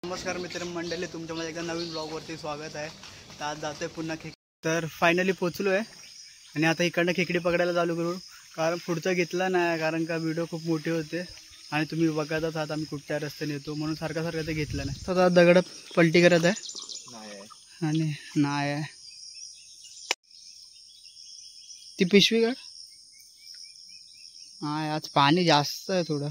नमस्कार मित्रमंडळी, तुमच्या माझ्या एका नवीन ब्लॉगवरती स्वागत आहे. तर आज जातोय पुन्हा तर फायनली पोचलो आहे आणि आता इकडनं खेकडी पकडायला चालू करू. कारण पुढचा घेतला नाही, कारण का व्हिडिओ खूप मोठे होते आणि तुम्ही बघतच आहात आम्ही कुठच्या रस्त्याने येतो, म्हणून सारखं ते घेतलं नाही. तर आता दगड पलटी करत आहे आणि नाही आहे ती पिशवी का नाही. आज पाणी जास्त आहे थोडं.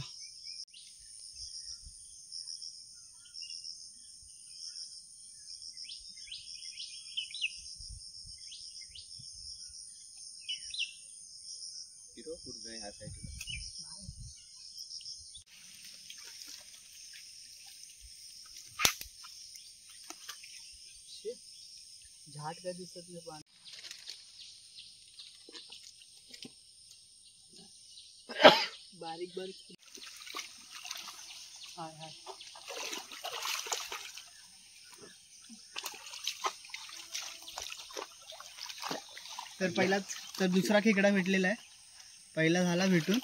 झाट काय दिसत नाही पाणी. बारीक बारीक हाय हाय. तर दुसरा खेकडा भेटलेला आहे. पहिला झाला भेटून,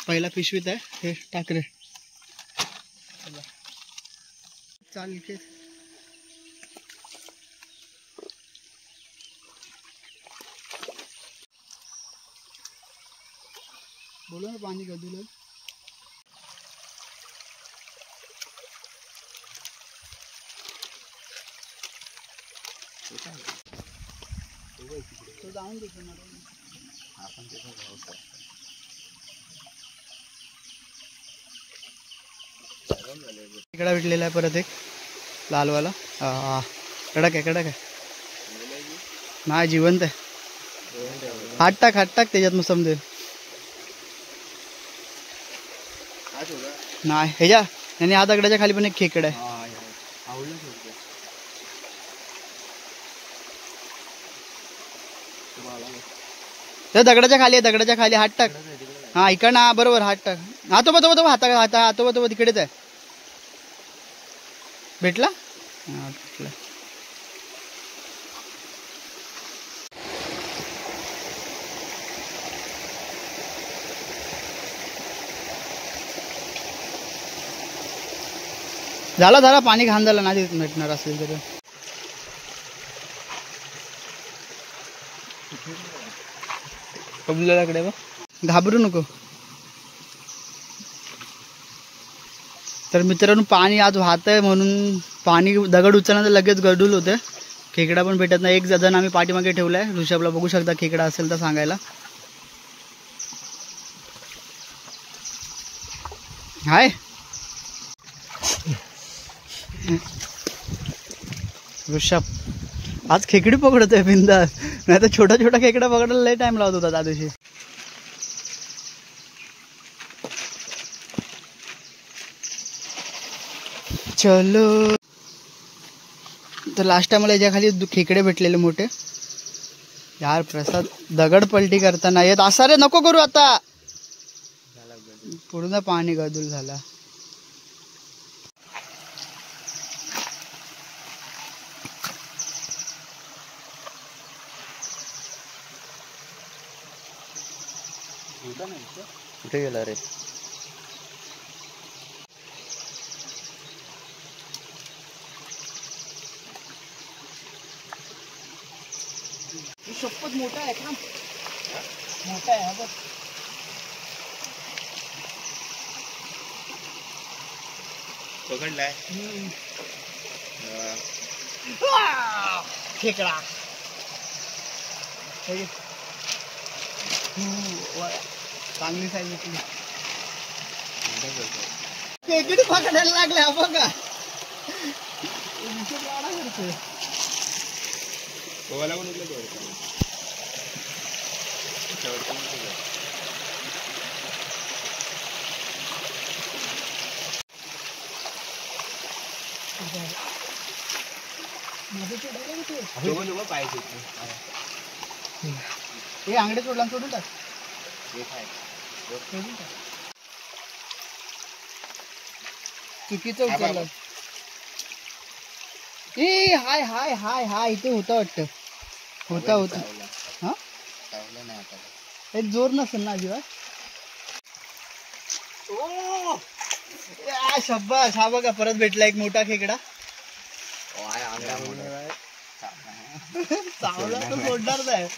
पहिला पिशवीत आहे. हे टाक रे. चाल इथे बोलो ना, पाणी गदुल. तो जाऊन देतो ना आपण खेकडा भेटलेला आहे परत एक लालवाला. कडक आहे नाही, जिवंत आहे. हात टाक त्याच्यात मग समजेल. नाही ह्याच्या आणि हा दगडाच्या खाली पण एक खेकडा आहे. त्या दगडाच्या खाली हात टाक. हा इकडं हा बरोबर, हात टाक. हा तो हाता तिकडेच आहे. भेटला हा भेटला. झाला पाणी घाण झालं नाही भेटणार असेल तर. कबुलाकडे घाबरू नको. तर मित्रांनो, पाणी आज वाहत आहे म्हणून पाणी दगड उचलण्याचं लगेच गडूल होते. खेकडा पण भेटत नाही. एक जण आम्ही पाठीमागे ठेवलाय ऋषभला, बघू शकता खेकडा असेल तर सांगायला. हाय ऋषभ आज खेकडी पकडतोय बिंदास, नाही तर छोटा खेकडा पकडायला लय टाइम लावत होता त्या दिवशी. चलो, तर लास्ट टाइम मला याच्या खाली खेकडे भेटलेले मोठे. यार प्रसाद, दगड पलटी करताना येत असा रे, नको करू आता. पूर्ण पाणी गदूल झाला. कुठे गेला रे? शपथ मोठा आहे का? मोठा आहे बघ. पकडलाय खेकडा. चांगली साईज भेटली. खेकडी पकडायला लागल्या बघा. हे अंगडे सोडला, सोडून टाक. चुकीचं उचललं. ए हाय हाय हाय हाय, इथे होता वाटतं. होता हा, एक जोर नसेल ना अजिबात. शब्बास, हा बघा परत भेटला एक मोठा खेकडा. चावला तर सोडणार नाही.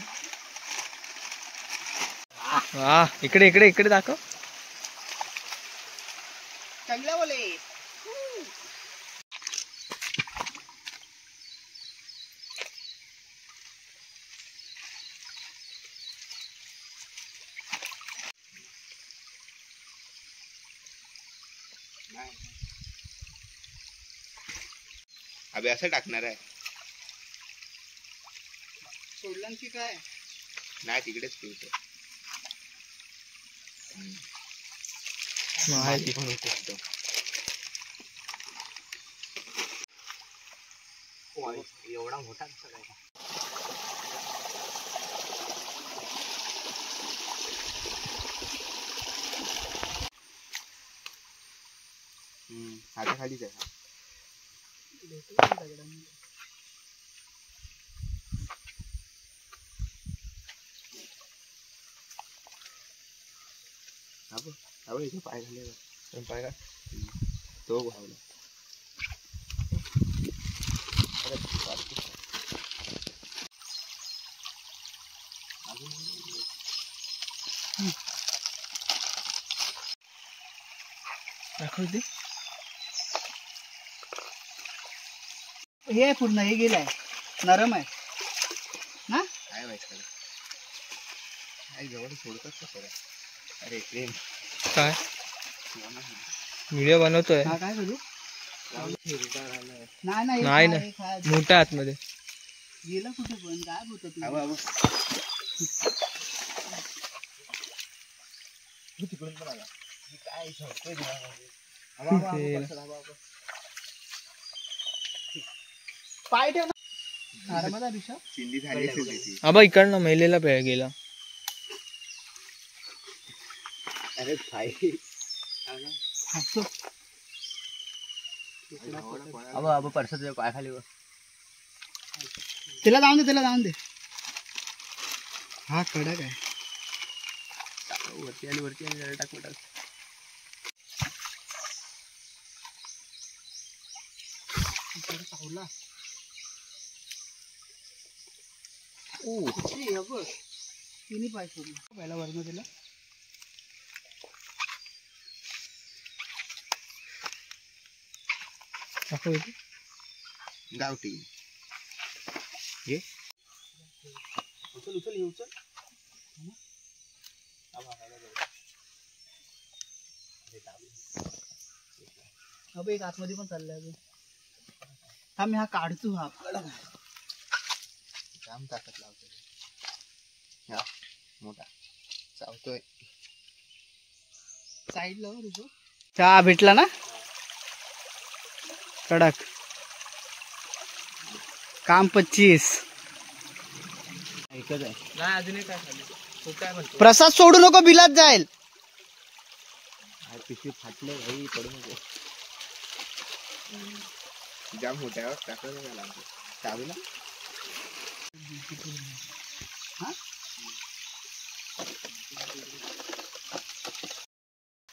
हा इकडे इकडे इकडे दाखव. चांगला बोले. अबे असं टाकणार आहे. सोडलं की काय? नाही तिकडेच ठेवतो. माहिती पण होतो. एवढा मोठा सगळा. हाता खालीच आहे. इथे पाय घाले पाय का तो भावला. दाखव दे. हे पूर्ण हे गेलाय, नरम आहे ना. काय व्हायचं आई जवळ सोडतात का सर. अरे प्रेम काय व्हिडिओ बनवतोय. हा काय करू. नाही नाही नाही ना. हे खा. मोठ्या आतमध्ये गेलं कुठे पण काय होत तू. तिकडून पण आला. काय पाय ठेव ना. आरामात ऋषभ. चिंदी झाली. आबा इकडनं मेलेला पेळ गेला. अरे भाई हसतो. अब परसत पाय खाली. त्याला जाऊन दे, त्याला जाऊन दे. हा कडक आहे. वरती आणि जरा टाकू टाक. चावला. ओ तिन्ही पाय सोडला. पहिला वर्ण दिला. दाखव दे. गावठी हे उचल उचल हे उचल. अबे एक आतमध्ये पण चाललाय अजून. हा मी हा काढतो. हा जाम ताकद लावतो. हा मोठा चावतोय. साईडला ऋषभ. चहा भेटला ना. कडक. काम 25. एकच आहे. नाही अजून काय खाली. तो काय म्हणतो. प्रसाद सोडू नको, बिलात जाईल. पिशवी फाटले भाई. पडू नको. जाम मोठ्या टाकलं नाही मला चावीला.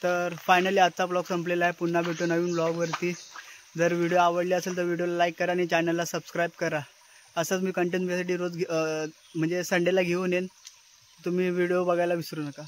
तर फायनली आजचा ब्लॉग संपलेला आहे. पुन्हा भेटू नवीन ब्लॉगवरती. जर व्हिडिओ आवडले असेल तर व्हिडिओला लाईक करा आणि चॅनलला सबस्क्राईब करा. असंच मी कंटेंट साठी रोज म्हणजे संडेला घेऊन येईन. तुम्ही व्हिडिओ बघायला विसरू नका.